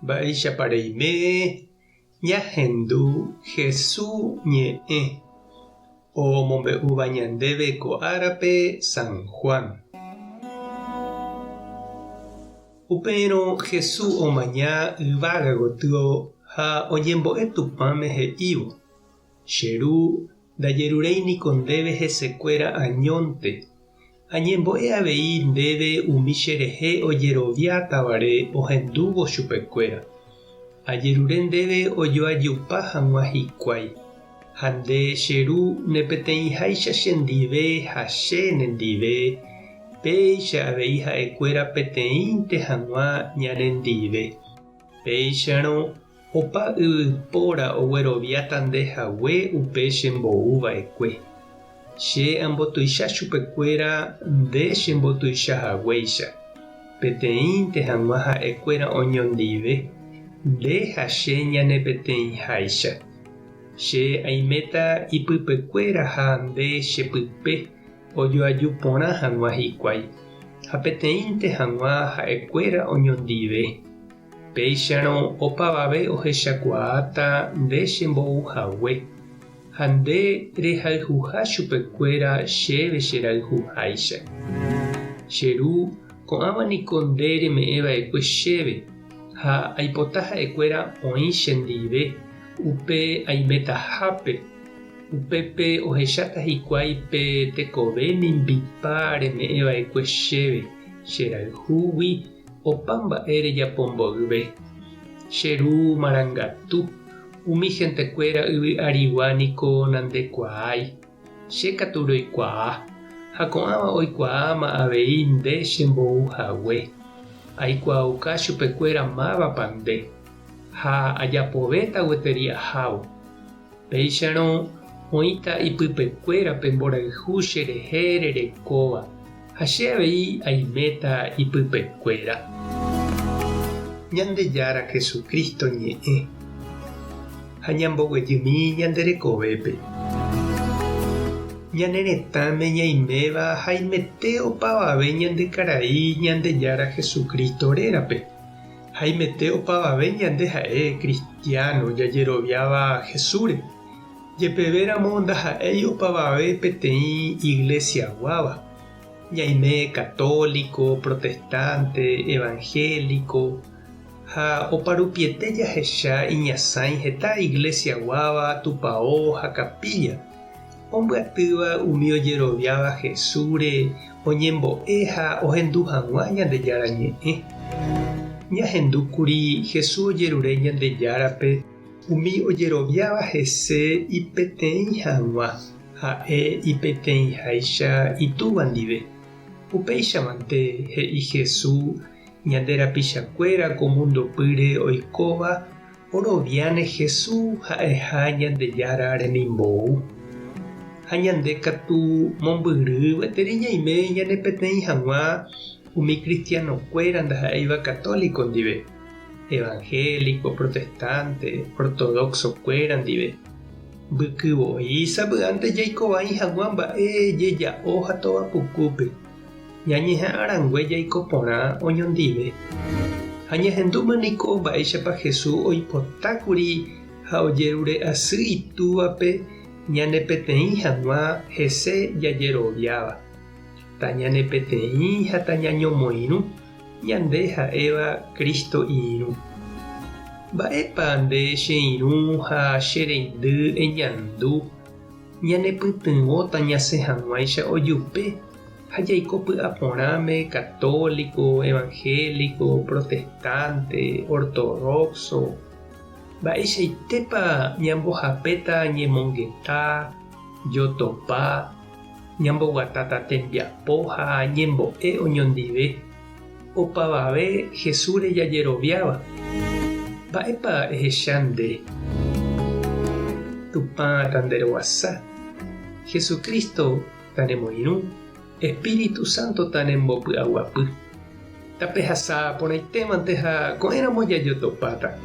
Mba'éicha reime ñahendu Jesús ñe'ẽ omombe'úva ñandéve ko árape San Juan. Upérõ Jesús omaña yvága gotyo ha oñembo'e Tupãme he'ívo: Cheru ndajeruréiniko ndéve hesekuéra añónte. Añembo'e avei ndéve umi cherehe ojeroviátavare ohendúvo chupekuéra. Ajerure ndéve ojoajupa hag̃ua hikuái. Ha nde cheru nepeteĩháicha chendive ha che nendive, péicha avei ha'ekuéra peteĩnte hag̃ua ñanendive. Péicharõ opa yvypóra ogueroviáta ndehague upe chembo'uva'ekue. Che ambotuicha chupekuéra nde chembotuichahaguéicha. Peteĩnte hag̃ua ha'ekuéra oñondive nde ha che ñanepeteĩháicha. Che aiméta ipypekuéra ha nde chepype ojoaju porã hag̃ua hikuái. Ha peteĩnte hag̃ua ha'ekuéra oñondive. Péicharõ opavave ohechakuaáta nde chembo'uhague. Ha nde rehayhuha chupekuéra chéve cherayhuháicha. Cheru ko'ãvaniko nde reme'ẽva'ekue chéve ha aipota ha'ekuéra oĩ chendive upe aimétahápe. Upépe ohecháta hikuái pe tekove nimbipa reme'ẽva'ekue chéve cherayhúgui opa mba'e rejapomboyve. Cheru marangatu umi hentekuéra yvy'arigua niko nandekuaái. Che katu roikuaa ha ko'ãva oikuaáma avei nde chembo'uhague. Aikuaauka chupekuéra mávapa nde ha ajapovéta gueteria ahávo. Péicharõ oĩta ipypekuérape mborayhu cherehe rerekóva ha che avei aiméta ipypekuéra. Ñandejára Jesucristo ñe'ẽ ha ñamboguejymi ñanderekovépe. Ñane retãme ñaiméva haimete opavave ñandekarai Ñandejára Jesucristo rérape. Haimete opavave ñande ha'e cristiano jajeroviáva Jesúre. Jepevéramo ndaha'éi opavave peteĩ iglesia guáva. Ñaime católico, protestante, evangélico. Ha oparupiete jahecha iñasãi heta iglesia guáva, tupão ha capilla. Ombyatýva umi ojeroviáva Jesúre oñembo'e ha ohendu hag̃ua Ñandejára ñe'ẽ. Ñahendúkuri Jesús ojerure Ñandejárape umi ojeroviáva hese ipeteĩ hag̃ua ha'e ipeteĩháicha itúva ndive. Upéichamante he'i Jesús ñande rapichakuéra ko mundopýre oikóva oroviáne Jesús ha'eha Ñandejára remimbou. Ha ñande katu mombyrygueteri ñaime ñane peteĩ hag̃ua umi cristianokuéra ndaha'éiva católico ndive, evangélico, protestante, ortodoxokuéra ndive. Mbykyvoi sapy'ánte jaikovãi hag̃ua mba'e jeja'o ha tovapukúpe. Ñañeha'ãrangue jaiko porã oñondive. Ha ñahendúmaniko mba'éichapa Jesús oipotákuri ha ojerure asy itúvape ñane peteĩ hag̃ua hese jajeroviáva. Ta ñane peteĩ ha ta ñañomoirũ ñande ha'éva Cristo irũ. Mba'épa nde che irũ ha chereindy eñandu ñanepytyvõta ñasẽ hag̃uáicha ojupe ha jaiko py'aporãme católico, evangélico, protestante, ortodoxo. Mba'eichaitépa ñambohapéta ñemongetã, jotopa, ñamboguatáta tembiapo ha ñembo'e oñondive. Opavave Jesús rejajeroviáva. Mba'épa ehecha nde. Tupã tanderoguasa. Jesucristo tanemoirũ. Espíritu Santo tanembopy'aguapy. Tapehasa porãitémante ha ko'ẽramo jajotopáta.